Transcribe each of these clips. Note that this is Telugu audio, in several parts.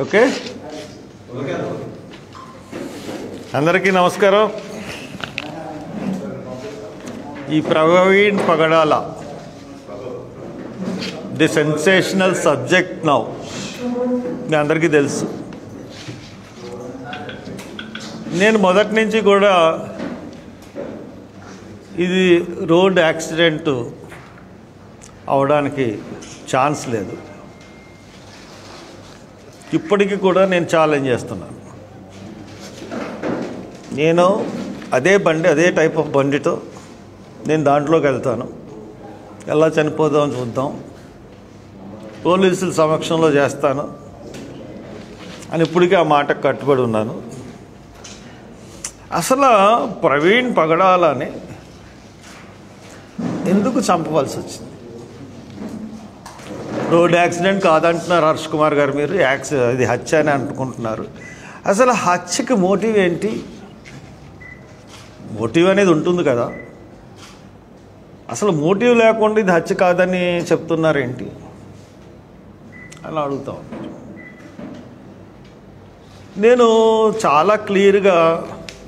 ఓకే, అందరికీ నమస్కారం. ఈ ప్రవీణ్ పగడాల ది సెన్సేషనల్ సబ్జెక్ట్ నౌ మీ అందరికీ తెలుసు. నేను మొదటి నుంచి కూడా ఇది రోడ్ యాక్సిడెంట్ అవడానికి ఛాన్స్ లేదు. ఇప్పటికీ కూడా నేను ఛాలెంజ్ చేస్తున్నాను. నేను అదే బండి, అదే టైప్ ఆఫ్ బండితో నేను దాంట్లోకి వెళ్తాను. ఎలా చనిపోదామని చూద్దాం, పోలీసుల సమక్షంలో చేస్తాను అని ఇప్పటికీ ఆ మాటకు కట్టుబడి ఉన్నాను. అసలు ప్రవీణ్ పగడాలని ఎందుకు చంపవలసి వచ్చింది? రోడ్ యాక్సిడెంట్ కాదంటున్నారు హర్ష్ కుమార్ గారు. మీరు ఇది హత్య అని అనుకుంటున్నారు. అసలు హత్యకి మోటివ్ ఏంటి? మోటివ్ అనేది ఉంటుంది కదా. అసలు మోటివ్ లేకుండా ఇది హత్య కాదని చెప్తున్నారేంటి అని అడుగుతా ఉన్నాను. నేను చాలా క్లియర్గా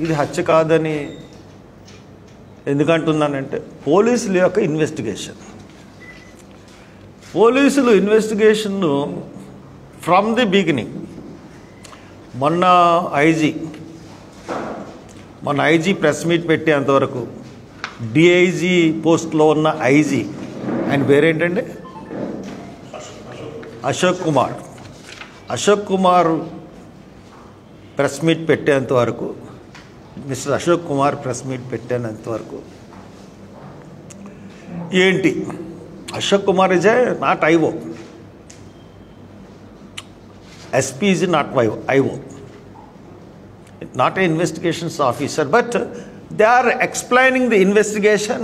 ఇది హత్య కాదని ఎందుకంటున్నానంటే, పోలీసుల యొక్క ఇన్వెస్టిగేషన్ను ఫ్రమ్ ది బిగినింగ్ మొన్న ఐజీ ప్రెస్ మీట్ పెట్టేంతవరకు డిఐజీ పోస్ట్లో ఉన్న ఐజీ ఆయన పేరేంటండి? అశోక్ కుమార్ ప్రెస్ మీట్ పెట్టేంతవరకు, mister Ashok Kumar press meet పెట్టేంతవరకు ఏంటి? Ashok Kumar is not IO, SP is not IO, not an investigations officer, but they are explaining the investigation.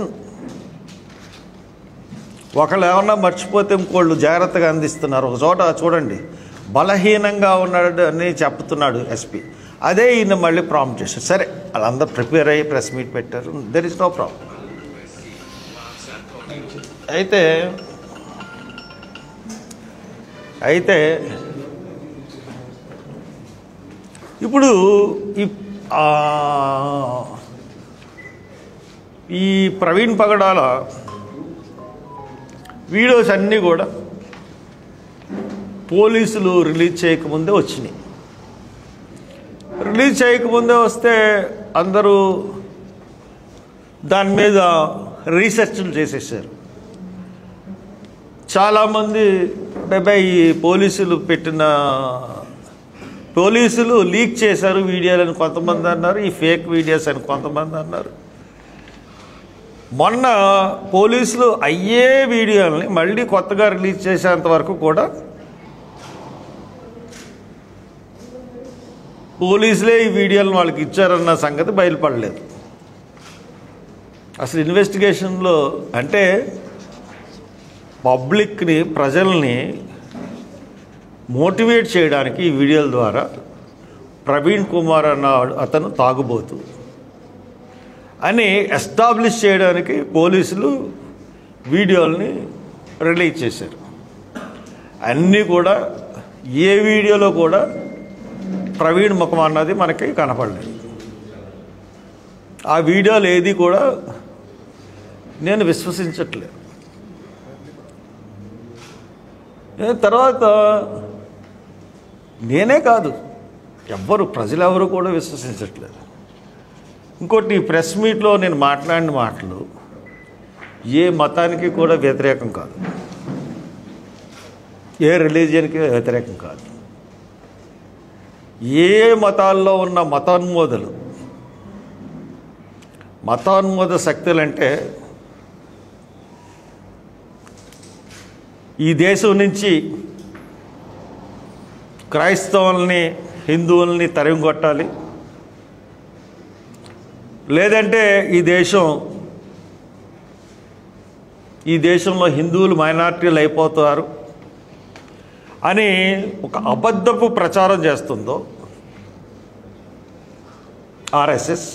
ఒకళ్ళు ఏమన్నా మర్చిపోతే ఇంకోళ్ళు జాగ్రత్తగా అందిస్తున్నారు. ఒక చోట చూడండి, బలహీనంగా ఉన్నాడు అని చెప్తున్నాడు ఎస్పీ, అదే ఈయన మళ్ళీ ప్రాంప్ట్ చేశారు. సరే, వాళ్ళందరూ ప్రిపేర్ అయ్యి ప్రెస్ మీట్ పెట్టారు, దెర్ ఇస్ నో ప్రాబ్లం. అయితే ఇప్పుడు ఈ ప్రవీణ్ పగడాల వీడియోస్ అన్నీ కూడా పోలీసులు రిలీజ్ చేయకముందే వచ్చినాయి. రిలీజ్ చేయకముందే వస్తే అందరూ దాని మీద రీసెర్చ్లు చేసేసారు. చాలామంది ఈ పోలీసులు లీక్ చేశారు వీడియోలని కొంతమంది అన్నారు, ఈ ఫేక్ వీడియోస్ అని కొంతమంది అన్నారు. మొన్న పోలీసులు అయ్యే వీడియోలని మళ్ళీ కొత్తగా రిలీజ్ చేసేంత వరకు కూడా పోలీసులే ఈ వీడియోలను వాళ్ళకి ఇచ్చారన్న సంగతి బయలుపడలేదు. అసలు ఇన్వెస్టిగేషన్లో అంటే పబ్లిక్ని, ప్రజల్ని మోటివేట్ చేయడానికి ఈ వీడియోల ద్వారా ప్రవీణ్ కుమార్ అన్న అతను తాగుబోతు అని ఎస్టాబ్లిష్ చేయడానికి పోలీసులు వీడియోల్ని రిలీజ్ చేశారు. అన్నీ కూడా ఏ వీడియోలో కూడా ప్రవీణ్ ముఖం అన్నది మనకి కనపడలేదు. ఆ వీడియోలు ఏది కూడా నేను విశ్వసించట్లేదు. తర్వాత నేనే కాదు, ప్రజలెవరు కూడా విశ్వసించట్లేదు. ఇంకోటి, ఈ ప్రెస్ మీట్లో నేను మాట్లాడిన మాటలు ఏ మతానికి కూడా వ్యతిరేకం కాదు, ఏ రిలీజియన్కి వ్యతిరేకం కాదు. ఏ మతాల్లో ఉన్న మతోన్మోద శక్తులంటే ఈ దేశం నుంచి క్రైస్తవుల్ని, హిందువుల్ని తరిమికొట్టాలి, లేదంటే ఈ దేశంలో హిందువులు మైనారిటీలు అయిపోతారు అని ఒక అబద్ధపు ప్రచారం చేస్తుందో ఆర్ఎస్ఎస్,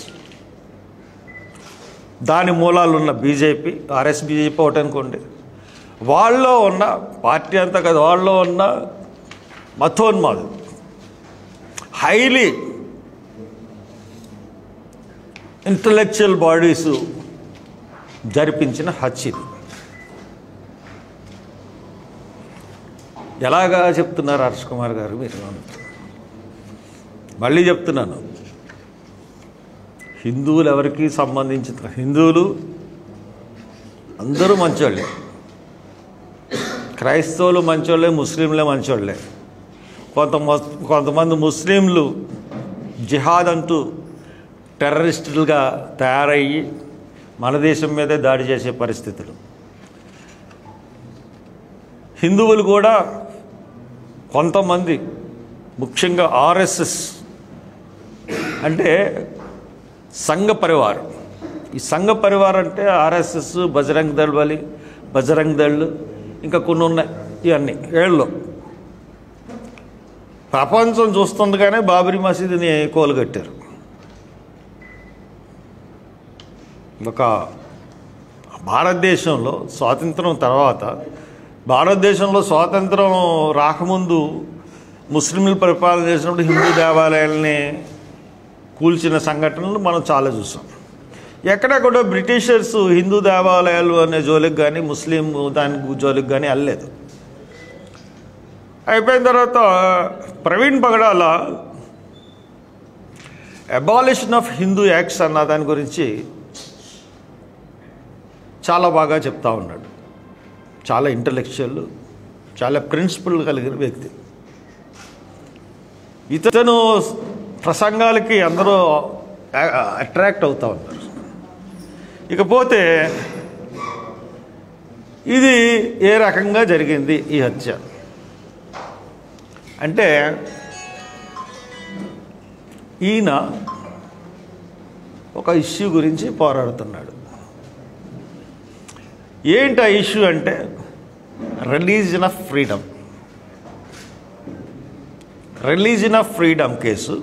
దాని మూలాలు ఉన్న బీజేపీ, బీజేపీ ఒకటి అనుకోండి, వాళ్ళలో ఉన్న పార్టీ అంతా కదా, వాళ్ళలో ఉన్న మతోన్మాదులు హైలీ ఇంటలెక్చువల్ బాడీస్ జరిపించిన హత్య ఇది. ఎలాగా చెప్తున్నారు హర్ష్ కుమార్ గారు మీరు? మళ్ళీ చెప్తున్నాను, హిందువులు ఎవరికి సంబంధించిన హిందువులు అందరూ మంచోళ్ళే, క్రైస్తవులు మంచోళ్ళే, ముస్లింలే మంచోళ్ళే. కొంతమంది ముస్లింలు జిహాద్ అంటూ టెర్రరిస్టులుగా తయారయ్యి మన దేశం మీదే దాడి చేసే పరిస్థితులు. హిందువులు కూడా కొంతమంది, ముఖ్యంగా ఆర్ఎస్ఎస్ అంటే సంఘ పరివారం. ఈ సంఘ పరివారం అంటే ఆర్ఎస్ఎస్, బజరంగ్ దళ్ ఇంకా కొన్ని ఉన్నాయి. ఇవన్నీ ఏళ్ళు ప్రపంచం చూస్తుండగానే బాబరీ మసీదుని కోలుగట్టారు. ఒక భారతదేశంలో స్వాతంత్రం తర్వాత, భారతదేశంలో స్వాతంత్రం రాకముందు ముస్లింలు పరిపాలన చేసినప్పుడు హిందూ దేవాలయాల్ని కూల్చిన సంఘటనలు మనం చాలా చూసాం. ఎక్కడెక్కడో బ్రిటిషర్స్ హిందూ దేవాలయాలు అనే జోలికి కానీ ముస్లిం దాని జోలికి కానీ వెళ్ళలేదు. అయిపోయిన తర్వాత ప్రవీణ్ పగడాల అబాలిషన్ ఆఫ్ హిందూ యాక్ట్స్ అన్న దాని గురించి చాలా బాగా చెప్తా ఉన్నాడు. చాలా ఇంటలెక్చువల్, చాలా ప్రిన్సిపల్ కలిగిన వ్యక్తి. ఇతను ప్రసంగాలకి అందరూ అట్రాక్ట్ అవుతూ ఉన్నారు. ఇకపోతే ఇది ఏ రకంగా జరిగింది ఈ హత్య అంటే, ఈయన ఒక ఇష్యూ గురించి పోరాడుతున్నాడు. ఏంటి ఆ ఇష్యూ అంటే religion of freedom. Religion of freedom case.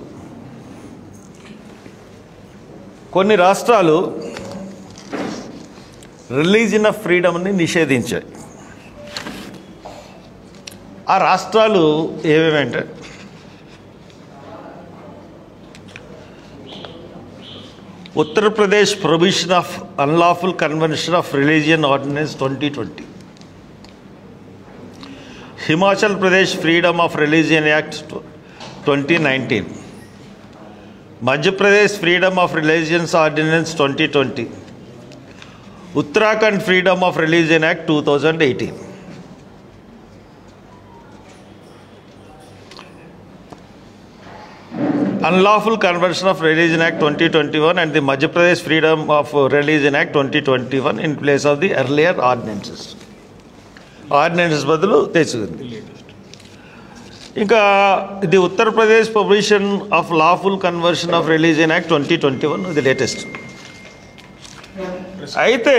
కొన్ని రాష్ట్రాలు రిలీజియన్ ఆఫ్ ఫ్రీడమ్ని నిషేధించాయి. ఆ రాష్ట్రాలు ఏమేమంటే Uttar Pradesh prohibition of unlawful conversion of religion ordinance 2020, Himachal Pradesh freedom of religion act 2019, Madhya Pradesh freedom of religions ordinance 2020, Uttarakhand freedom of religion act 2018. Unlawful Conversion of Religion Act 2021 and the Madhya Pradesh Freedom of Religion Act 2021 in place of the earlier ordinances. Ordinances బదులు తెచ్చుకుంది. ఇంకా the Uttar Pradesh provision of lawful conversion of religion act 2021 ఇది లేటెస్ట్. అయితే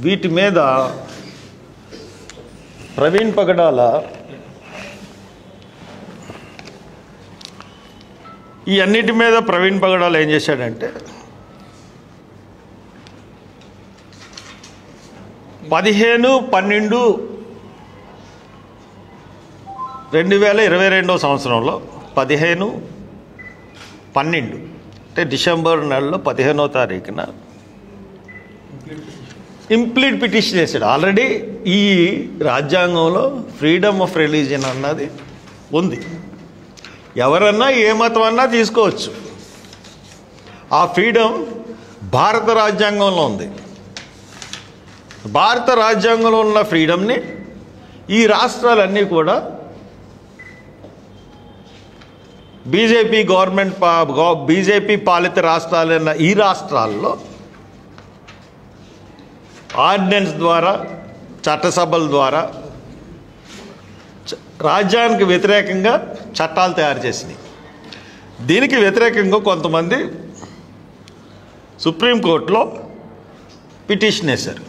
వీటి మీద ప్రవీణ్ పగడాల ఈ అన్నిటి మీద ప్రవీణ్ పగడాల ఏం చేశాడంటే 15/12/2022 సంవత్సరంలో 15/12 అంటే డిసెంబర్ నెలలో 15వ తారీఖున ఇంప్లీట్ పిటిషన్ చేశాడు. ఆల్రెడీ ఈ రాజ్యాంగంలో ఫ్రీడమ్ ఆఫ్ రిలీజియన్ అన్నది ఉంది. ఎవరన్నా ఏ మతం అన్నా తీసుకోవచ్చు. ఆ ఫ్రీడమ్ భారత రాజ్యాంగంలో ఉంది. భారత రాజ్యాంగంలో ఉన్న ఫ్రీడమ్ని ఈ రాష్ట్రాలన్నీ కూడా బీజేపీ పాలిత రాష్ట్రాలైన ఈ రాష్ట్రాల్లో ఆర్డినెన్స్ ద్వారా, చట్టసభల ద్వారా రాజ్యానికి వ్యతిరేకంగా చట్టాలు తయారు చేసినాయి. దీనికి వ్యతిరేకంగా కొంతమంది సుప్రీంకోర్టులో పిటిషన్ వేశారు.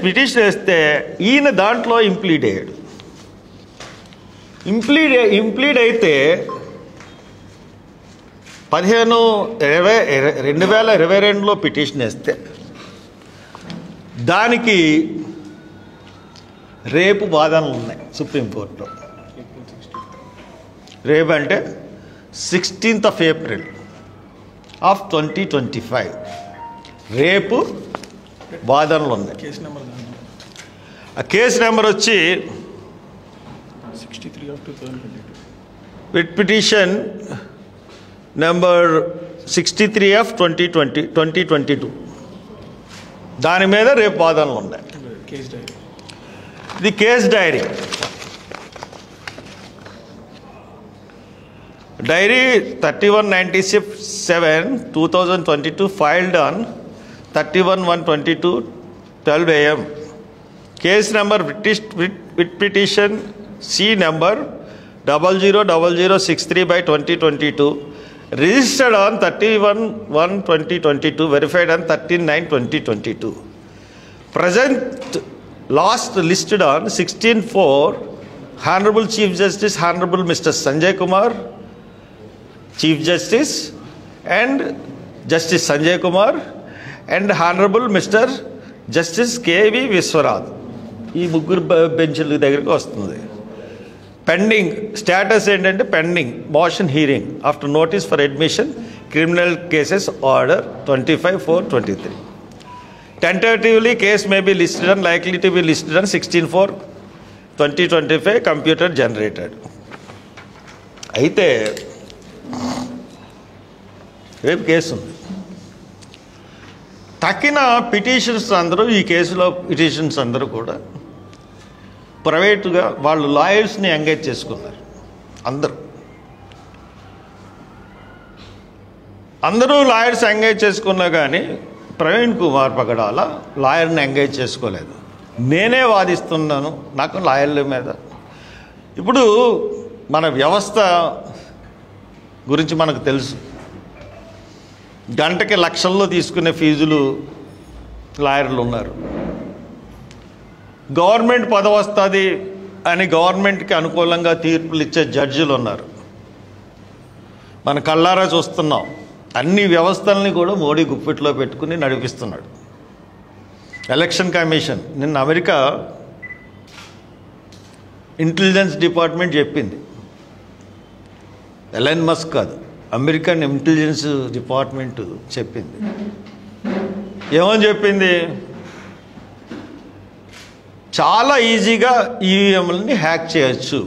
పిటిషన్ వేస్తే ఈయన దాంట్లో ఇంప్లీడ్ అయ్యాడు. ఇంప్లీడ్ అయితే 15/2022లో పిటిషన్ వేస్తే దానికి రేపు వాదనలు ఉన్నాయి సుప్రీంకోర్టులో. రేపు అంటే 16th April 2025 రేపు వాదనలు ఉన్నాయి. ఆ కేసు నెంబర్ వచ్చి 63/2022 రిట్ పిటిషన్ నెంబర్ 63/2022 దాని మీద రేపు వాదనలు ఉన్నాయి. ఇది case dairy. Diary 3197/2022 filed on 31/1/22 12 AM. Case number writ petition C number 000063/2022 registered on 31/1/2022 verified on 13/9/2022. Present last listed on 16/4 Honorable Chief Justice Honorable Mr. Sanjay Kumar Chief Justice and Justice Sanjay Kumar and Honorable Mr. Justice K.V. Viswanath. ఈ ముగ్గురు బెంచ్ల దగ్గరికి వస్తుంది. పెండింగ్ స్టేటస్ ఏంటంటే pending motion hearing after notice for admission criminal cases order 25/4/23. Tentatively case may be listed and likely to be listed on 16/4/2025 computer generated. అయితే రేపు కేసు ఉంది. తక్కిన పిటిషన్స్ అందరూ ఈ కేసులో పిటిషన్స్ అందరూ కూడా ప్రైవేటుగా వాళ్ళు లాయర్స్ని ఎంగేజ్ చేసుకున్నారు. అందరూ లాయర్స్ ఎంగేజ్ చేసుకున్నా కానీ ప్రవీణ్ కుమార్ పగడాల లాయర్ని ఎంగేజ్ చేసుకోలేదు. నేనే వాదిస్తున్నాను, నాకు లాయర్ల మీద. ఇప్పుడు మన వ్యవస్థ గురించి మనకు తెలుసు. గంటకి లక్షల్లో తీసుకునే ఫీజులు లాయర్లు ఉన్నారు. గవర్నమెంట్ పదవి వస్తుంది అని గవర్నమెంట్కి అనుకూలంగా తీర్పులు ఇచ్చే జడ్జిలు ఉన్నారు. మన కళ్ళారా చూస్తున్నాం. అన్ని వ్యవస్థల్ని కూడా మోడీ గుప్పిట్లో పెట్టుకుని నడిపిస్తున్నాడు. ఎలక్షన్ కమిషన్ నిన్న అమెరికా ఇంటెలిజెన్స్ డిపార్ట్మెంట్ చెప్పింది, ఎలన్ మస్క్ కాదు, అమెరికన్ ఇంటెలిజెన్స్ డిపార్ట్మెంట్ చెప్పింది. ఏమని చెప్పింది? చాలా ఈజీగా ఈవీఎంలని హ్యాక్ చేయొచ్చు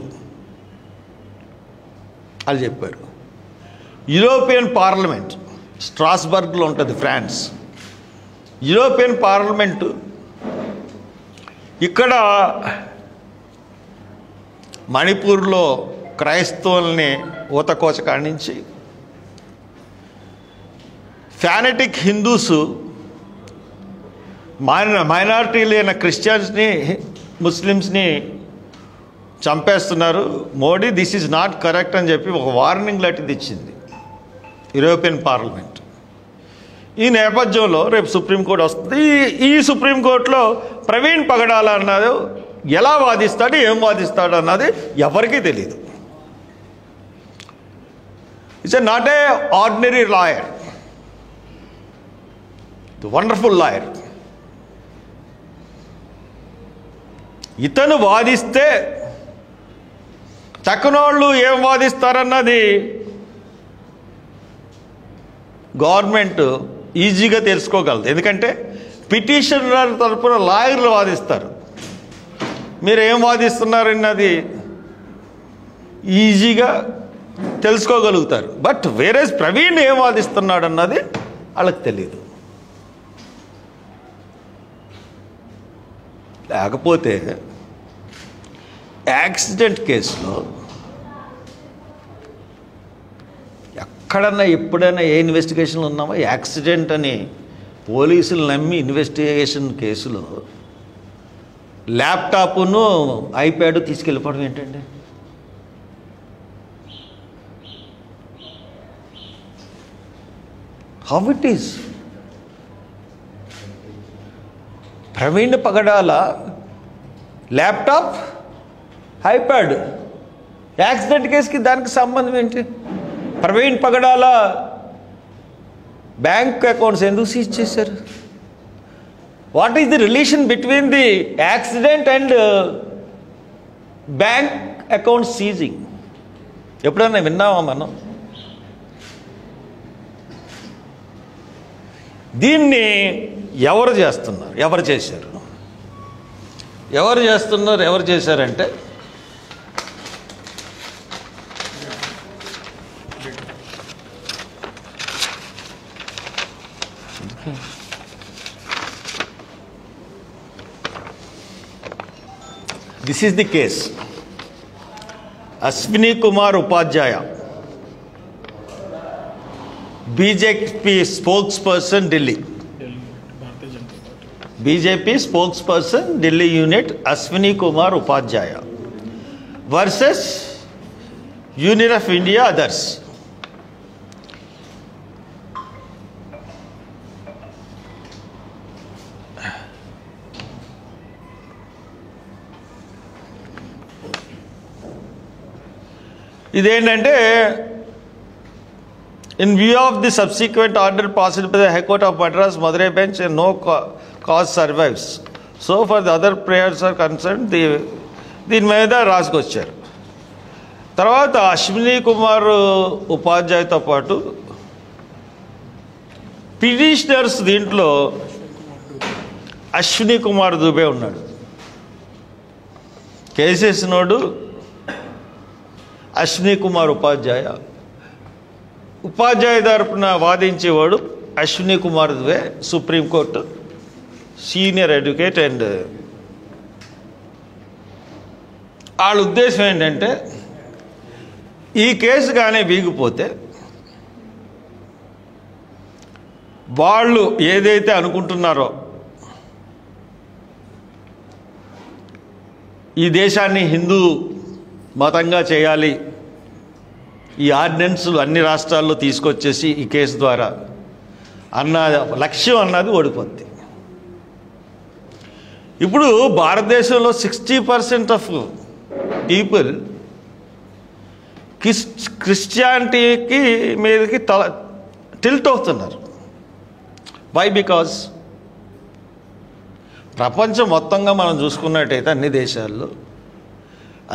అని చెప్పారు. యూరోపియన్ పార్లమెంట్ స్ట్రాస్బర్గ్లో ఉంటుంది, ఫ్రాన్స్. యూరోపియన్ పార్లమెంటు ఇక్కడ మణిపూర్లో క్రైస్తవుల్ని ఊతకోచ కాడించి ఫ్యానటిక్ హిందూస్ మైనారిటీలు అయిన క్రిస్టియన్స్ని ముస్లిమ్స్ని చంపేస్తున్నారు. Modi this is not correct అని చెప్పి ఒక వార్నింగ్ లెటర్ ఇచ్చింది యూరోపియన్ పార్లమెంట్. ఈ నేపథ్యంలో రేపు సుప్రీంకోర్టు వస్తుంది. ఈ సుప్రీంకోర్టులో ప్రవీణ్ పగడాల అన్నది ఎలా వాదిస్తాడు, ఏం వాదిస్తాడు అన్నది ఎవరికీ తెలియదు. It's not a ordinary lawyer, wonderful lawyer. ఇతను వాదిస్తే తక్కువోళ్ళు ఏం వాదిస్తారన్నది గవర్నమెంట్ ఈజీగా తెలుసుకోగలదు. ఎందుకంటే పిటిషనర్ తరపున లాయర్లు వాదిస్తారు. మీరు ఏం వాదిస్తున్నారన్నది ఈజీగా తెలుసుకోగలుగుతారు. బట్ వేరే ప్రవీణ్ ఏం వాదిస్తున్నాడు అన్నది వాళ్ళకి తెలియదు. లేకపోతే యాక్సిడెంట్ కేసులో ఎక్కడన్నా ఎప్పుడైనా ఏ ఇన్వెస్టిగేషన్లు ఉన్నామో యాక్సిడెంట్ అని పోలీసులు నమ్మి ఇన్వెస్టిగేషన్ కేసులో ల్యాప్టాప్ను ఐప్యాడ్ తీసుకెళ్ళిపోవడం ఏంటండి? How it is? Praveen Pagadala laptop, iPad, accident కేసుకి దానికి సంబంధం ఏంటి? ప్రవీణ్ పగడాల బ్యాంక్ అకౌంట్స్ ఎందుకు సీజ్ చేశారు? What is the relation between the accident and bank account seizing? ఎప్పుడైనా విన్నామా మనం? దీన్ని ఎవరు చేస్తున్నారు? ఎవరు చేశారు? ఎవరు చేశారంటే this is the case. Ashwini Kumar Upadhyay, BJP spokesperson Delhi, Bharatiya Janata party. BJP spokesperson Delhi unit Ashwini Kumar Upadhyay versus union of India others. ఇదేంటంటే, in view of the subsequent order passed by the High Court of Madras, Madurai bench, and no cause survives. So for the other prayers are concerned, దీని మీద రాసుకొచ్చారు. తర్వాత అశ్విని కుమార్ ఉపాధ్యాయతో పాటు పిటిషనర్స్ దీంట్లో అశ్విని కుమార్ దుబే ఉన్నాడు. కేసేసినోడు అశ్విని కుమార్ ఉపాధ్యాయ, ఉపాధ్యాయ తరపున వాదించేవాడు Ashwini Kumar Dubey, supreme court senior advocate. And వాళ్ళ ఉద్దేశం ఏంటంటే, ఈ కేసు కానీ వీగిపోతే వాళ్ళు ఏదైతే అనుకుంటున్నారో, ఈ దేశాన్ని హిందూ మతంగా చేయాలి, ఈ ఆర్డినెన్స్లు అన్ని రాష్ట్రాల్లో తీసుకొచ్చేసి ఈ కేసు ద్వారా అన్న లక్ష్యం అన్నది ఓడిపోద్ది. ఇప్పుడు భారతదేశంలో 60% ఆఫ్ పీపుల్ క్రిస్టియానిటీకి మీదకి టిల్ట్ అవుతున్నారు. వై? బికాజ్ ప్రపంచం మొత్తంగా మనం చూసుకున్నట్టయితే అన్ని దేశాల్లో,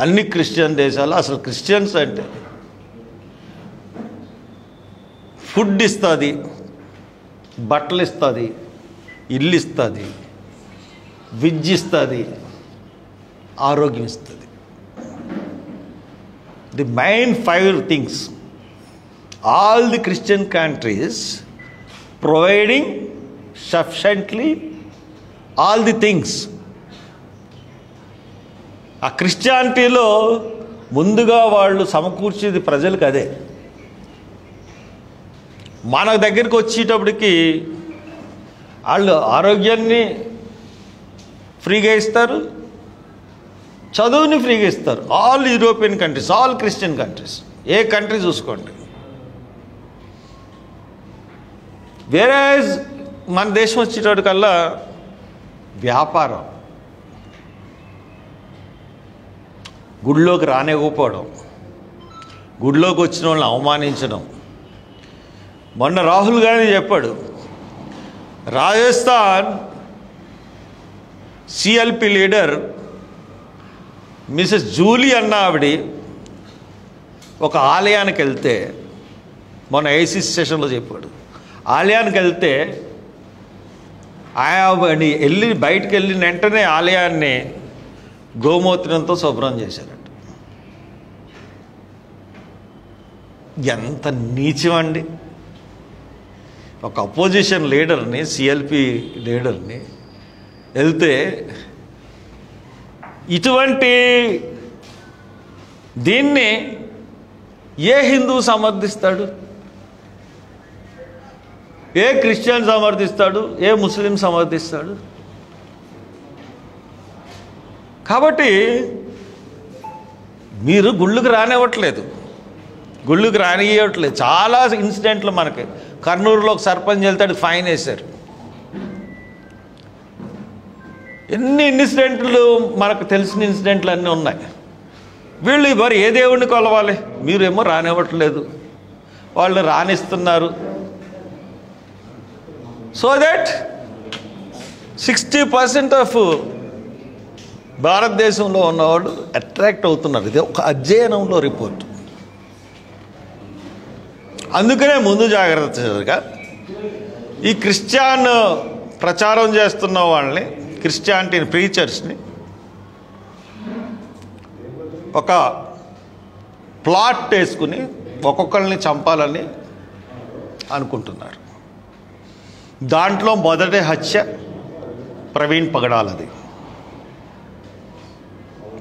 అన్ని క్రిస్టియన్ దేశాల్లో అసలు క్రిస్టియన్స్ అంటే ఫుడ్ ఇస్తుంది, బట్టలు ఇస్తుంది, ఇల్లు ఇస్తుంది, విద్య ఇస్తుంది, ఆరోగ్యం ఇస్తుంది. The main 5 things all the Christian countries providing sufficiently all the things. ఆ క్రిస్టియానిటీలో ముందుగా వాళ్ళు సమకూర్చేది ప్రజలకు అదే. మన దగ్గరికి వచ్చేటప్పటికి వాళ్ళు ఆరోగ్యాన్ని ఫ్రీగా ఇస్తారు, చదువుని ఫ్రీగా ఇస్తారు. All European countries, all Christian countries, ఏ కంట్రీ చూసుకోండి. వేరే మన దేశం వచ్చేటప్పటికల్లా వ్యాపారం, గుడిలోకి రానివ్వకపోవడం, గుడిలోకి వచ్చిన వాళ్ళని అవమానించడం. మొన్న రాహుల్ గాంధీ చెప్పాడు, Rajasthan CLP leader Mrs Julie అన్న ఆవిడ ఒక ఆలయానికి వెళ్తే, మొన్న ఏసీసీ సెషన్లో చెప్పాడు, ఆలయానికి వెళ్తే ఆయన వెళ్ళి బయటికి వెళ్ళిన వెంటనే ఆలయాన్ని గోమూత్రంతో శుభ్రం చేశారట. ఎంత నీచమండి! ఒక అపోజిషన్ లీడర్ని, సిఎల్పి లీడర్ని వెళ్తే ఇటువంటి దీన్ని ఏ హిందూ సమర్థిస్తాడు? A Christian సమర్థిస్తాడు? ఏ ముస్లిం సమర్థిస్తాడు? కాబట్టి మీరు గుళ్ళుకు రానివ్వట్లేదు, గుళ్ళుకు రానివ్వట్లేదు. చాలా ఇన్సిడెంట్లు మనకి కర్నూలులో ఒక సర్పంచ్ వెళ్తాడు, ఫైన్ వేశారు. ఎన్ని ఇన్సిడెంట్లు మనకు తెలిసిన ఇన్సిడెంట్లు అన్నీ ఉన్నాయి. వీళ్ళు మరి ఏ దేవుడిని కొలవాలి? మీరేమో రానివ్వట్లేదు, వాళ్ళు రానిస్తున్నారు. సో దట్ 60% ఆఫ్ భారతదేశంలో ఉన్నవాళ్ళు అట్రాక్ట్ అవుతున్నారు. ఇది ఒక అధ్యయనంలో రిపోర్ట్. అందుకనే ముందు జాగ్రత్తగా ఈ క్రిస్టియన్ ప్రచారం చేస్తున్న వాళ్ళని, క్రిస్టియానిటీ ప్రీచర్స్ని ఒక ప్లాట్ వేసుకుని ఒక్కొక్కరిని చంపాలని అనుకుంటున్నారు. దాంట్లో మొదటి హత్య ప్రవీణ్ పగడాలది.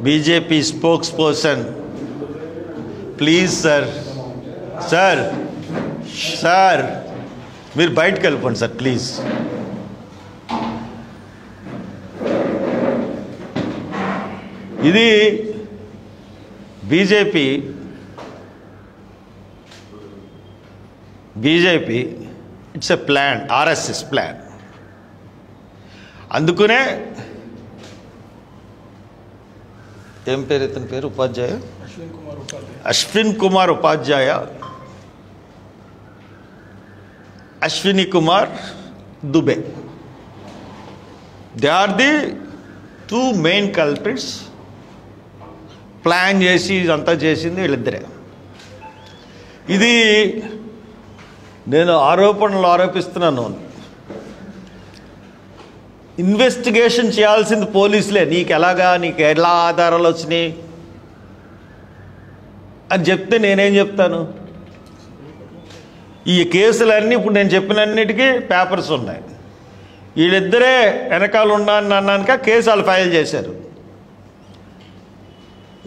BJP spokesperson, please sir మీరు బయటకు వెళ్ళిపోండి సార్ ప్లీజ్. ఇది BJP it's a plan, RSS plan. అందుకనే ఏం పేరు ఇతని పేరు? Upadhyay Ashwin Kumar Upadhyay, Ashwini Kumar Dubey, they are the 2 main culprits. Plan చేసి ఇదంతా చేసింది వీళ్ళిద్దరే. ఇది నేను ఆరోపణలు ఆరోపిస్తున్నాను. ఇన్వెస్టిగేషన్ చేయాల్సింది పోలీసులే. నీకు ఎలా ఆధారాలు వచ్చినాయి అని చెప్తే నేనేం చెప్తాను? ఈ కేసులన్నీ ఇప్పుడు నేను చెప్పినన్నిటికీ పేపర్స్ ఉన్నాయి. వీళ్ళిద్దరే వెనకాల ఉన్నాను అన్నాక కేసు వాళ్ళు ఫైల్ చేశారు.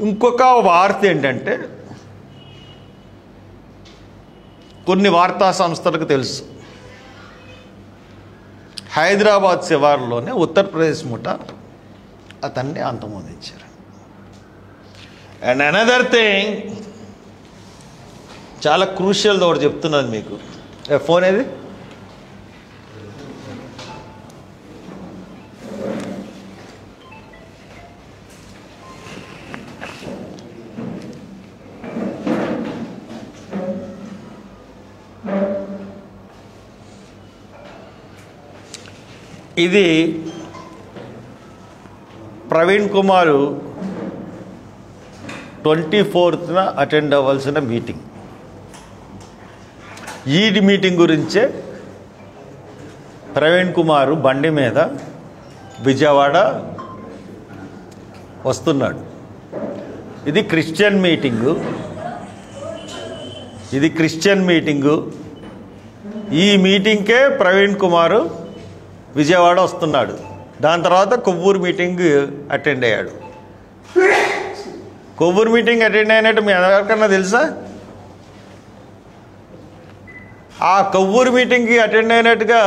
ఇంకొక వార్త ఏంటంటే, కొన్ని వార్తా సంస్థలకు తెలుసు, హైదరాబాద్ శివారులోనే ఉత్తరప్రదేశ్ ముఠా అతన్ని అంతమొందించారు. అండ్ అనదర్ థింగ్, చాలా క్రూషియల్ ఒకటి చెప్తున్నాను మీకు. ఫోన్ ఏది? ఇది ప్రవీణ్ కుమారు 24న అటెండ్ అవ్వాల్సిన మీటింగ్. ఈ మీటింగ్ గురించే ప్రవీణ్ కుమారు బండి మీద విజయవాడ వస్తున్నాడు. ఇది క్రిస్టియన్ మీటింగు. ఈ మీటింగ్కే ప్రవీణ్ కుమారు విజయవాడ వస్తున్నాడు. దాని తర్వాత కొవ్వూరు మీటింగ్ అటెండ్ అయ్యాడు. కొవ్వూరు మీటింగ్ అటెండ్ అయినట్టు మీ ఎవరికన్నా తెలుసా? ఆ కొవ్వూరు మీటింగ్కి అటెండ్ అయినట్టుగా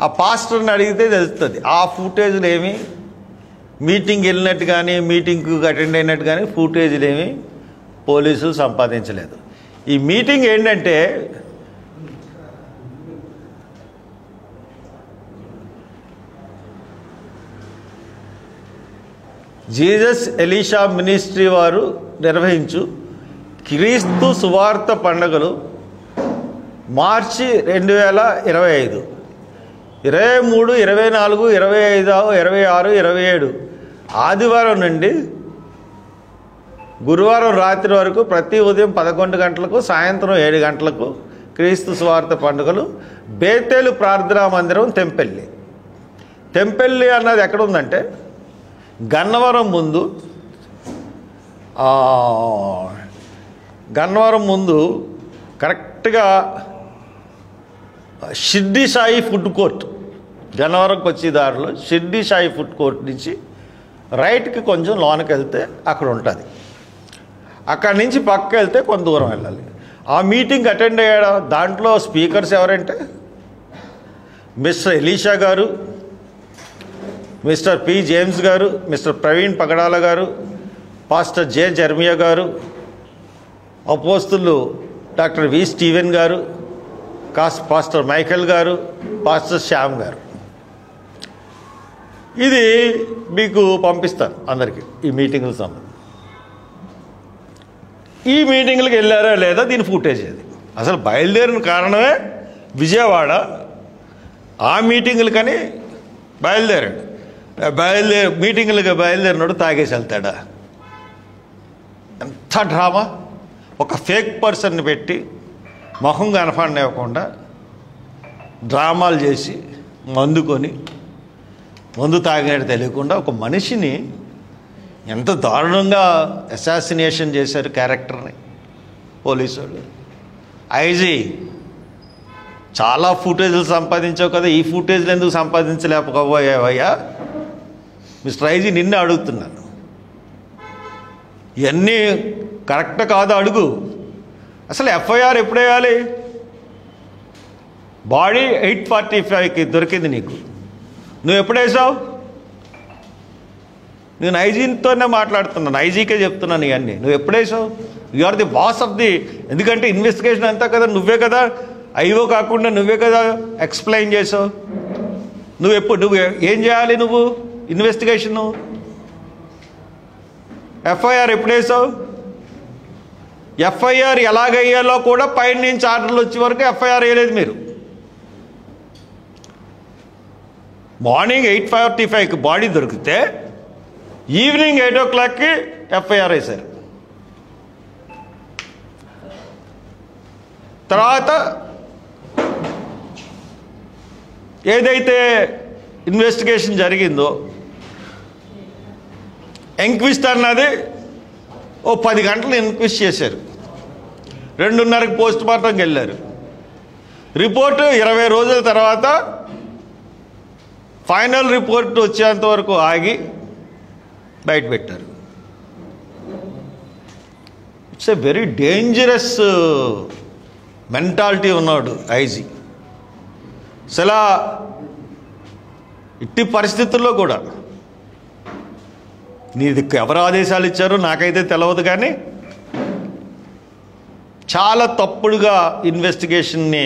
ఆ పాస్టర్ని అడిగితే తెలుస్తుంది. ఆ ఫుటేజ్లు ఏమి మీటింగ్ వెళ్ళినట్టు కానీ మీటింగ్కి అటెండ్ అయినట్టు కానీ ఫుటేజ్లు ఏమి పోలీసులు సంపాదించలేదు. ఈ మీటింగ్ ఏంటంటే, జీసస్ ఎలీషా మినిస్ట్రీ వారు నిర్వహించు క్రీస్తు సువార్త పండుగలు మార్చి 2025, 23, 24, 25, 26, 27 ఆదివారం నుండి గురువారం రాత్రి వరకు ప్రతి ఉదయం 11 గంటలకు, సాయంత్రం 7 గంటలకు క్రీస్తు సువార్త పండుగలు బేతేలు ప్రార్థనా మందిరం, తెంపెల్లి అన్నది ఎక్కడ ఉందంటే గన్నవరం ముందు కరెక్ట్గా షిర్డీ సాయి ఫుడ్ కోర్ట్, గన్నవరంకి వచ్చే దారిలో షిర్డీ సాయి ఫుడ్ కోర్ట్ నుంచి రైట్కి కొంచెం లోనకి వెళ్తే అక్కడ ఉంటుంది. అక్కడి నుంచి పక్కకి వెళ్తే కొంత దూరం వెళ్ళాలి. ఆ మీటింగ్ అటెండ్ అయ్యాడు. దాంట్లో స్పీకర్స్ ఎవరంటే మిస్టర్ ఎలీషా గారు, మిస్టర్ పి జేమ్స్ గారు, మిస్టర్ ప్రవీణ్ పగడాల గారు, పాస్టర్ జె జర్మియా గారు, అపోస్తులు డాక్టర్ వి స్టీవెన్ గారు, పాస్టర్ మైకేల్ గారు, పాస్టర్ శ్యామ్ గారు. ఇది మీకు పంపిస్తాను అందరికీ ఈ మీటింగులకు సంబంధించి. ఈ మీటింగులకు వెళ్ళారా లేదా దీని ఫుటేజ్ అది. అసలు బయలుదేరిన కారణమే విజయవాడ. ఆ మీటింగులకని బయలుదేరాడు. మీటింగులుగా బయలుదేరినాడు తాగేసి వెళ్తాడా? ఎంత డ్రామా! ఒక ఫేక్ పర్సన్ని పెట్టి మొహం కనపడనివ్వకుండా డ్రామాలు చేసి మందు తాగినట్టు తెలియకుండా ఒక మనిషిని ఎంత దారుణంగా అసాసినేషన్ చేశారు క్యారెక్టర్ని పోలీసు వాళ్ళు. ఐజీ చాలా ఫుటేజ్లు సంపాదించావు కదా, ఈ ఫుటేజ్లు ఎందుకు సంపాదించలేకపోయావయ్యా? మిస్టర్ ఐజీ నిన్నే అడుగుతున్నాను, ఇవన్నీ కరెక్ట్ కాదు అడుగు. అసలు ఎఫ్ఐఆర్ ఎప్పుడు వేయాలి? బాడీ 8:45కి దొరికింది నీకు, నువ్వు ఎప్పుడు వేసావు? నేను ఐజీతోనే మాట్లాడుతున్నాను, ఐజీకే చెప్తున్నాను ఇవన్నీ. నువ్వు ఎప్పుడు వేసావు? You are the boss of the, ఎందుకంటే ఇన్వెస్టిగేషన్ అంతా కదా నువ్వే కదా, ఐఓ కాకుండా నువ్వే కదా ఎక్స్ప్లెయిన్ చేసావు. నువ్వు ఏం చేయాలి? నువ్వు ఇన్వెస్టిగేషను ఎఫ్ఐఆర్ ఎప్పుడు వేసావు? ఎఫ్ఐఆర్ ఎలాగయ్యాలో కూడా పైన నుంచి ఆర్డర్లు వచ్చే వరకు ఎఫ్ఐఆర్ వేయలేదు మీరు. మార్నింగ్ 8:45కి బాడీ దొరికితే ఈవినింగ్ 8 o'clockకి ఎఫ్ఐఆర్ వేశారు. తర్వాత ఏదైతే ఇన్వెస్టిగేషన్ జరిగిందో ఎంక్విస్ట్ అన్నది 10 గంటలు ఎంక్విస్ట్ చేశారు, 2:30కి పోస్ట్ మార్టంకి వెళ్ళారు. రిపోర్టు 20 రోజుల తర్వాత ఫైనల్ రిపోర్ట్ వచ్చేంత వరకు ఆగి బయట పెట్టారు. It's a very dangerous mentality ఉన్నాడు ఐజీ. అసలు ఇట్టి పరిస్థితుల్లో కూడా నీది ఎవరు ఆదేశాలు ఇచ్చారో నాకైతే తెలియదు, కానీ చాలా తప్పుడుగా ఇన్వెస్టిగేషన్ని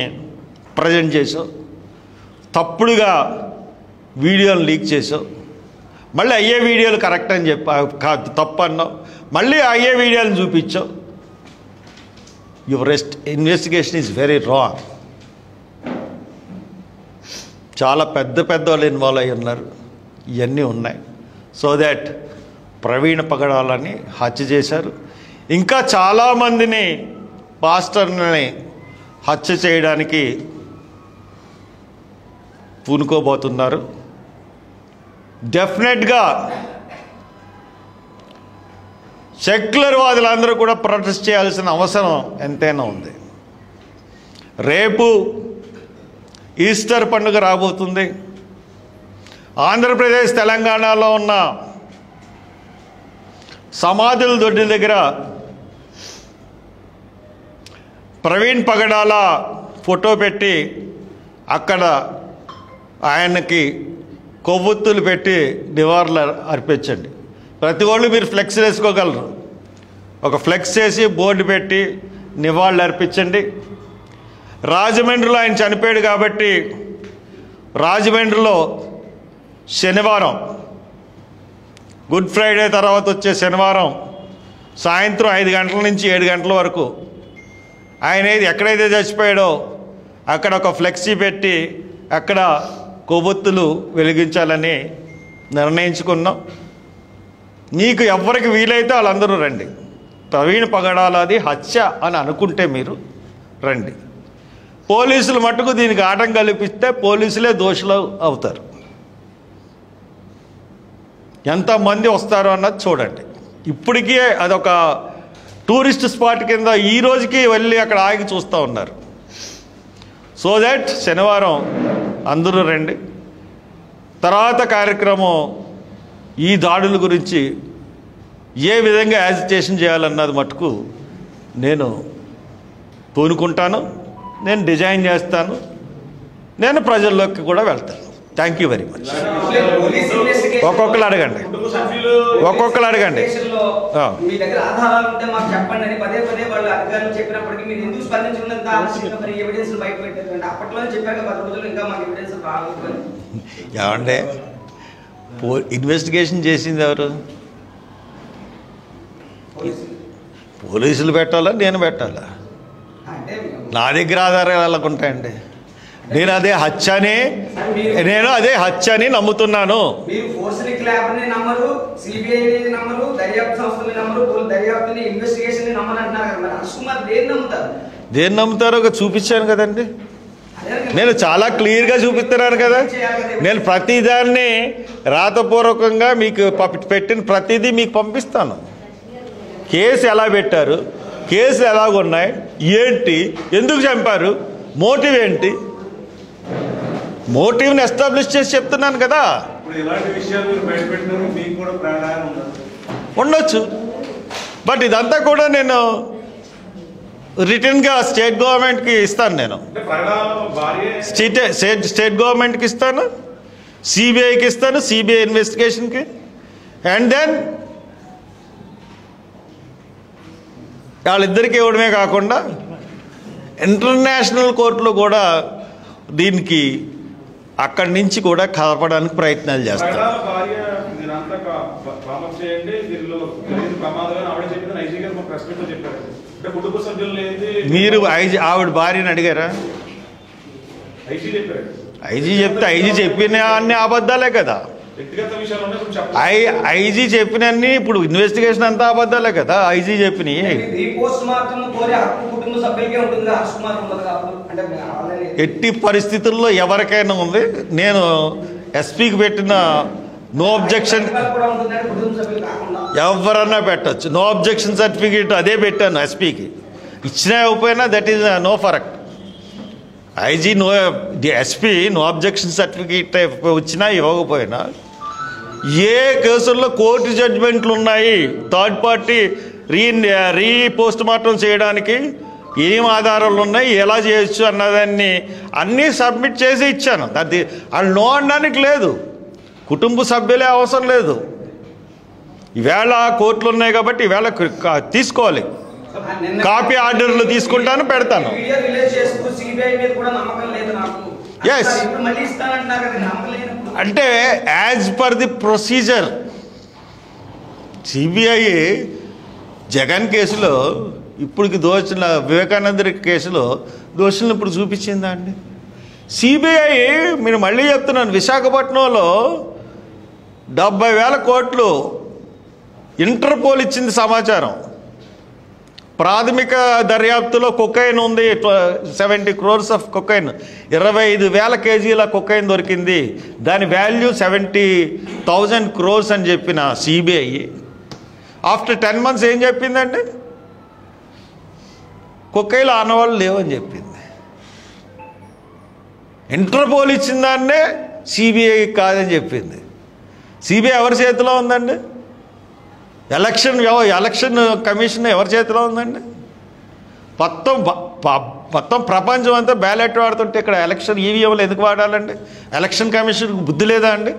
ప్రజెంట్ చేసావు, తప్పుడుగా వీడియోలు లీక్ చేసావు, మళ్ళీ అయ్యే వీడియోలు కరెక్ట్ అని కాదు తప్పు అన్నావు, మళ్ళీ అయ్యే వీడియోలు చూపించావు. Your investigation is very wrong. చాలా పెద్ద వాళ్ళు ఇన్వాల్వ్ అయ్యి ఉన్నారు, ఇవన్నీ ఉన్నాయి. సో దాట్ ప్రవీణ్ పగడాలని హత్య చేశారు, ఇంకా చాలామందిని పాస్టర్ని హత్య చేయడానికి పూనుకోబోతున్నారు. డెఫినెట్గా సెక్యులర్ వాదులందరూ కూడా ప్రొటెస్ట్ చేయాల్సిన అవసరం ఎంతైనా ఉంది. రేపు ఈస్టర్ పండుగ రాబోతుంది. ఆంధ్రప్రదేశ్ తెలంగాణలో ఉన్న సమాధుల దొడ్డి దగ్గర ప్రవీణ్ పగడాల ఫోటో పెట్టి అక్కడ ఆయనకి కొవ్వొత్తులు పెట్టి నివాళులు అర్పించండి. ప్రతి వాళ్ళు మీరు ఫ్లెక్స్ వేసుకోగలరు, ఒక ఫ్లెక్స్ వేసి బోర్డు పెట్టి నివాళులు అర్పించండి. రాజమండ్రిలో ఆయన చనిపోయాడు కాబట్టి రాజమండ్రిలో శనివారం, గుడ్ ఫ్రైడే తర్వాత వచ్చే శనివారం సాయంత్రం 5 గంటల నుంచి 7 గంటల వరకు ఆయన ఎక్కడైతే చచ్చిపోయాడో అక్కడ ఒక ఫ్లెక్సీ పెట్టి అక్కడ కొవ్వొత్తులు వెలిగించాలని నిర్ణయించుకున్నాం. మీకు ఎవరికి వీలైతే వాళ్ళందరూ రండి. ప్రవీణ్ పగడాలది హత్య అని అనుకుంటే మీరు రండి. పోలీసులు మట్టుకు దీనికి ఆటం కల్పిస్తే పోలీసులే దోషులు అవుతారు. ఎంతమంది వస్తారో అన్నది చూడండి. ఇప్పటికీ అదొక టూరిస్ట్ స్పాట్ కింద ఈ రోజుకి వెళ్ళి అక్కడ ఆగి చూస్తూ ఉన్నారు. సో దట్ శనివారం అందరూ రండి. తర్వాత కార్యక్రమం ఈ దాడుల గురించి ఏ విధంగా యాజిటేషన్ చేయాలన్నది మటుకు నేను పూనుకుంటాను, నేను డిజైన్ చేస్తాను, నేను ప్రజల్లోకి కూడా వెళ్తాను. Thank you very much. ఒక్కొక్కరు అడగండి. ఏమంటే ఇన్వెస్టిగేషన్ చేసింది ఎవరు? పోలీసులు పెట్టాలా, నేను పెట్టాలా? నా దగ్గర ఆధారాలు ఎలాగుంటాయండి? నేను అదే హత్య అని నమ్ముతున్నాను. దేన్ని నమ్ముతారో చూపించాను కదండి. నేను చాలా క్లియర్గా చూపిస్తున్నాను కదా. నేను ప్రతిదాన్ని రాతపూర్వకంగా మీకు పెట్టిన ప్రతిదీ మీకు పంపిస్తాను. కేసు ఎలా పెట్టారు, కేసులు ఎలాగున్నాయి, ఏంటి, ఎందుకు చంపారు, మోటివ్ ఏంటి, మోటివ్ని ఎస్టాబ్లిష్ చేసి చెప్తున్నాను కదా. ఉండొచ్చు, బట్ ఇదంతా కూడా నేను రిటర్న్గా స్టేట్ గవర్నమెంట్కి ఇస్తాను. నేను స్టేట్ గవర్నమెంట్కి ఇస్తాను, సిబిఐకి ఇస్తాను, సిబిఐ ఇన్వెస్టిగేషన్కి. అండ్ దెన్ వాళ్ళిద్దరికి ఇవ్వడమే కాకుండా ఇంటర్నేషనల్ కోర్టులో కూడా దీనికి అక్కడి నుంచి కూడా కలపడానికి ప్రయత్నాలు చేస్తారు. మీరు ఆవిడ భార్యని అడిగారా? ఐజీ చెప్తే ఐజీ చెప్పిన అన్ని అబద్ధాలే కదా. ఐజీ చెప్పినన్ని ఇప్పుడు ఇన్వెస్టిగేషన్ అంతా అబద్ధాలే కదా. ఐజీ చెప్పినవి ఎట్టి పరిస్థితుల్లో ఎవరికైనా ఉంది. నేను ఎస్పీకి పెట్టిన నో అబ్జెక్షన్ ఎవరన్నా పెట్టచ్చు. నో అబ్జెక్షన్ సర్టిఫికేట్ అదే పెట్టాను ఎస్పీకి. ఇచ్చినా ఇవ్వకపోయినా దట్ ఈజ్ నో ఫరక్. IG no SP no objection certificate వచ్చినా ఇవ్వకపోయినా ఏ కేసుల్లో కోర్టు జడ్జిమెంట్లు ఉన్నాయి, third party re post mortem చేయడానికి ఏం ఆధారాలు ఉన్నాయి, ఎలా చేయొచ్చు అన్నదాన్ని అన్నీ సబ్మిట్ చేసి ఇచ్చాను. అది వాళ్ళు నో అనడానికి లేదు. కుటుంబ సభ్యులే అవసరం లేదు. ఈవేళ కోర్టులు ఉన్నాయి కాబట్టి ఈవేళ తీసుకోవాలి. కాపీ ఆర్డర్లు తీసుకుంటాను, పెడతాను. ఎస్, అంటే as per the procedure CBI Jagan కేసులో ఇప్పటికి దోచిన వివేకానంద కేసులో దోషులను ఇప్పుడు చూపించిందా అండి? సిబిఐ మీరు మళ్ళీ చెప్తున్నాను, విశాఖపట్నంలో 70,000 కోట్లు ఇంటర్పోల్ ఇచ్చింది సమాచారం. ప్రాథమిక దర్యాప్తులో కొకైన్ ఉంది, 70 crores of cocaine, 25,000 kgs cocaine దొరికింది. దాని వాల్యూ 70,000 crores అని చెప్పిన సిబిఐ ఆఫ్టర్ 10 months ఏం చెప్పిందండి? కొకైన్లో ఆనవాళ్ళు లేవని చెప్పింది. ఇంటర్పోల్ ఇచ్చిన దాన్నే సిబిఐ కాదని చెప్పింది. సిబిఐ ఎవరి చేతిలో ఉందండి? ఎలక్షన్ కమిషన్ ఎవరి చేతిలో ఉందండి? మొత్తం ప్రపంచం అంతా బ్యాలెట్ వాడుతుంటే ఇక్కడ ఎలక్షన్ ఈవీఎంలు ఎందుకు వాడాలండి? ఎలక్షన్ కమిషన్కి బుద్ధి లేదా అండి?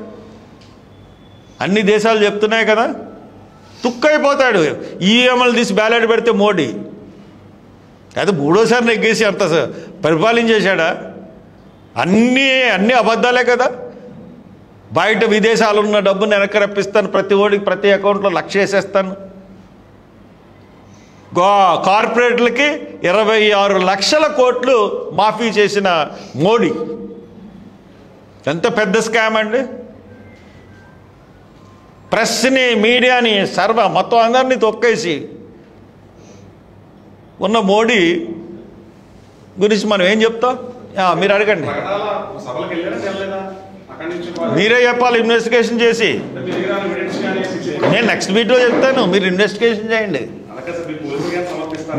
అన్ని దేశాలు చెప్తున్నాయి కదా. తుక్కైపోతాడు ఈవీఎంలు తీసి బ్యాలెట్ పెడితే మోడీ. అయితే మూడోసారి నెగ్గేసి అంత పరిపాలించేశాడా? అన్నీ అబద్ధాలే కదా. బయట విదేశాలు ఉన్న డబ్బును వెనక్కి రప్పిస్తాను, ప్రతి ఓడికి ప్రతి అకౌంట్లో 1,00,000 వేసేస్తాను. కార్పొరేట్లకి 26 లక్షల కోట్లు మాఫీ చేసిన మోడీ ఎంత పెద్ద స్కామ్ అండి. ప్రెస్ని, మీడియాని, మొత్తం అందరినీ తొక్కేసి ఉన్న మోడీ గురించి మనం ఏం చెప్తాం? మీరు అడగండి, మీరే చెప్పాలి. ఇన్వెస్టిగేషన్ చేసి నేను నెక్స్ట్ వీడియో చెప్తాను, మీరు ఇన్వెస్టిగేషన్ చేయండి.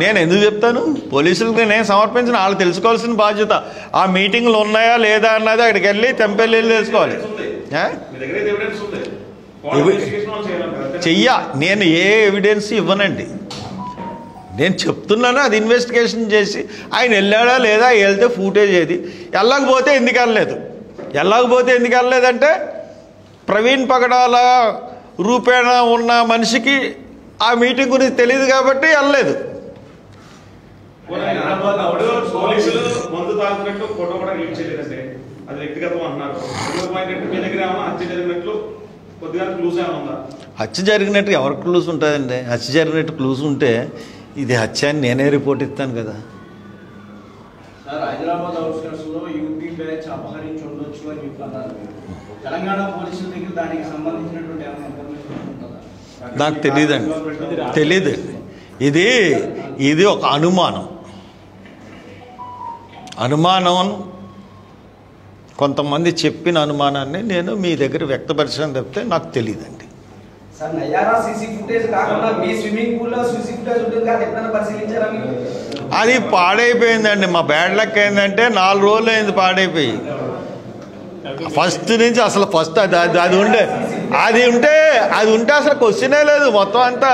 నేను ఎందుకు చెప్తాను? పోలీసులకు నేను సమర్పించిన వాళ్ళు తెలుసుకోవాల్సిన బాధ్యత. ఆ మీటింగ్లు ఉన్నాయా లేదా అన్నది అక్కడికి వెళ్ళి తెంపెళ్ళి తెలుసుకోవాలి. నేను ఏ ఎవిడెన్స్ ఇవ్వనండి. నేను చెప్తున్నాను, అది ఇన్వెస్టిగేషన్ చేసి ఆయన వెళ్ళాడా లేదా, వెళ్తే ఫూటేజ్ ఏది, వెళ్ళకపోతే ఎందుకు వెళ్ళలేదంటే ప్రవీణ్ పగడాల రూపేణ ఉన్న మనిషికి ఆ మీటింగ్ గురించి తెలియదు కాబట్టి వెళ్ళలేదు. హత్య జరిగినట్టు ఎవరు క్లూస్ ఉంటుందండి? హత్య జరిగినట్టు క్లూస్ ఉంటే ఇది హత్య అని నేనే రిపోర్ట్ ఇస్తాను కదా. హైదరాబాద్ అవుట్స్కట్స్ లో యూపీ బ్యాచ్ అపహరించి ఉండొచ్చు అని చెప్తున్నారు. తెలంగాణ పోలీసుల దగ్గర దానికి సంబంధించినటువంటి ఏమైనా ఇన్ఫర్మేషన్ ఉంటుందా? నాకు తెలియదండి. ఇది ఒక అనుమానం. అనుమానం కొంతమంది చెప్పిన అనుమానాన్ని నేను మీ దగ్గర వ్యక్తపరిచాను తప్పితే నాకు తెలియదండి. సార్ నయారా సీసీ ఫుటేజ్ కాకుండా మీ స్విమ్మింగ్ పూల్లో సీసీ ఫుటేజ్ ఉంటుంది కదా, ఎప్పుడైనా పరిశీలించారా మీరు? అది పాడైపోయిందండి. మా బ్యాడ్ లక్ ఏంటంటే 4 రోజులు అయింది పాడైపోయి. ఫస్ట్ నుంచి అసలు అది ఉంటే అసలు క్వశ్చనే లేదు. మొత్తం అంతా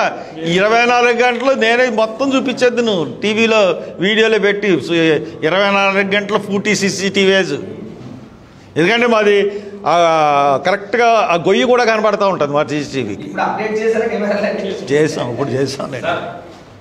24 గంటలు నేనే మొత్తం చూపించేది నువ్వు టీవీలో వీడియోలో పెట్టి 24 గంటల 40 CCTVs. ఎందుకంటే మాది కరెక్ట్గా ఆ గొయ్యి కూడా కనపడతా ఉంటుంది మా CCTVకి. ఇప్పుడు అప్డేట్ చేశారా కెమెరాలు? చేసాం, ఇప్పుడు చేసాం నేను.